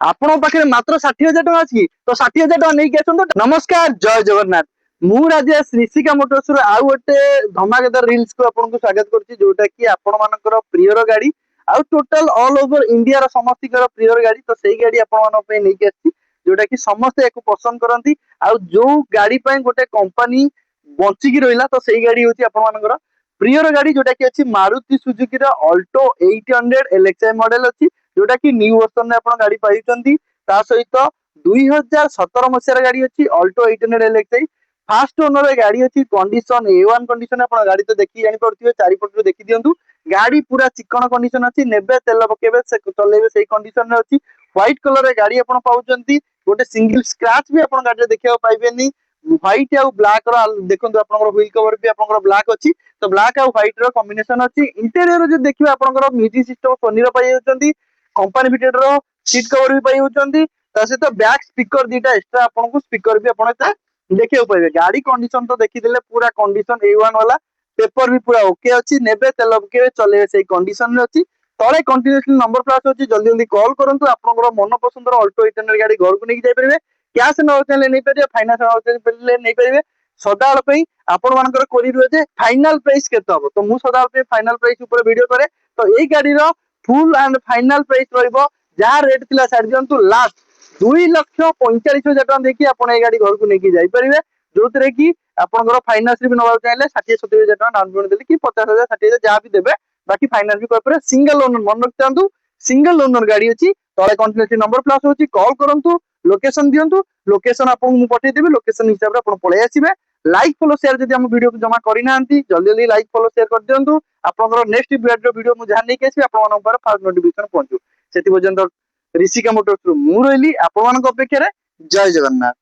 आपन पाखे मात्र 60,000 टका अच्छी तो 60,000 टका नहीं आसतु। नमस्कार, जय जगन्नाथ। मु राजेश ऋषिका मोटर्स आउ गोटे धमाकेदार रिल्स को आपको स्वागत करुच्ची, जोटा कि आपण मानकर प्रियर गाड़ी आउ टोटल ऑल ओवर इंडिया समस्त प्रियर गाड़ी। तो सही गाड़ी आपण नहीं आसी, जोटा कि समस्ते या पसंद करती। आउ जो गाड़ी गोटे कंपनी बंचिकी रहा तो सही गाड़ी हूँ आपण प्रियर गाड़ी, जोटा कि अच्छी Maruti Suzuki Alto 800 LXI model अच्छी, जोटा कि न्यू वर्जन में आप गाड़ी पाई सहित 2017 मसीहार गाड़ी अच्छी अल्टो 800 एलएक्सआई फास्ट ओनर गाड़ी अच्छी। कंडीशन A1 कंडीशन आप गाड़ी तो देखी जापे चारिपट देखी दिंतु। गाड़ी पूरा चिकन कंडीशन अच्छी, नेबे तेल पकेबे चलेबे से कंडीशन अच्छी। व्हाइट कलर गाड़ी आप पाउचंती, गोटे सिंगल स्क्रैच भी आप गाड़ी देखा पाइबेनी। व्हाइट आउ ब्लैक देखो आप व्हील कवर भी आप ब्लैक अच्छी, तो ब्लैक आउ व्हाइट कॉम्बिनेशन अच्छी। इंटेरियर जो देखिए आप म्यूजिक सिस्टम सोनी पाई, कंपनी फिटेड सीट कवर भी पाई, सहित बैक स्पीकर दीटा एक्सट्रा आपको स्पीकर भी आप देखिए पाइबे। गाड़ी कंडीशन तो देखीदे पूरा कंडीशन A1 वाला, पेपर भी पूरा ओके अच्छी, नेबे तेल पकेबे चलेबे से कंडीशन में अच्छी। तले कंटिन्यूअसली नंबर प्लेट अच्छी, जल्दी जल्दी कॉल करूँ आपंकर मन पसंद अल्टो 800 गाड़ी घर को लेकिन जापर। कैश नहीं पारे, फाइनान्स नहीं पारे। सदाबेल आपण मानकर कोरी रुहे फाइनाल प्राइस केते हम, तो मुझे सदाबेल फाइनाल प्राइस ऊपर वीडियो करे। तो यही गाड़ी फुल एंड फाइनाल प्राइस रहिबो जहाँ रेट थिला छाड़ दियंतु लास्ट 2,45,000 टका देखि आपण ए गाड़ी घर को लेकिन जाई परिबे, जोतरे कि आपनकर फाइनान्स भी नवा चाहिले 60-70,000 टका डाउन पेमेंट देले कि 50,000 60,000 जहाँ भी देबे, बाकी फाइनान्स भी कर सिंगल ओनर मन रखिथांतु। सिंगल ओनर गाड़ी अच्छी, तले कंटिन्यूअसली नंबर प्लस होची, कॉल करंतु, लोकेशन दियंतु, लोकेशन आपको मु पठेइ देबी, लोकेशन हिसाब रे आपण पळे आसीबे। लाइक फॉलो शेयर जदि हम वीडियो को जमा करि नांती जल्दी जल्दी लाइक फॉलो शेयर कर दियंतु। आपनकर नेक्स्ट वीडियो मु जहाँ नहीं आसी आपण मान पर फर्स्ट नोटिफिकेशन पहुंचू। सेति पर्यंत ऋषिका मोटर्स मु रहिली आपण मान अपेक्षा रे। जय जगन्नाथ।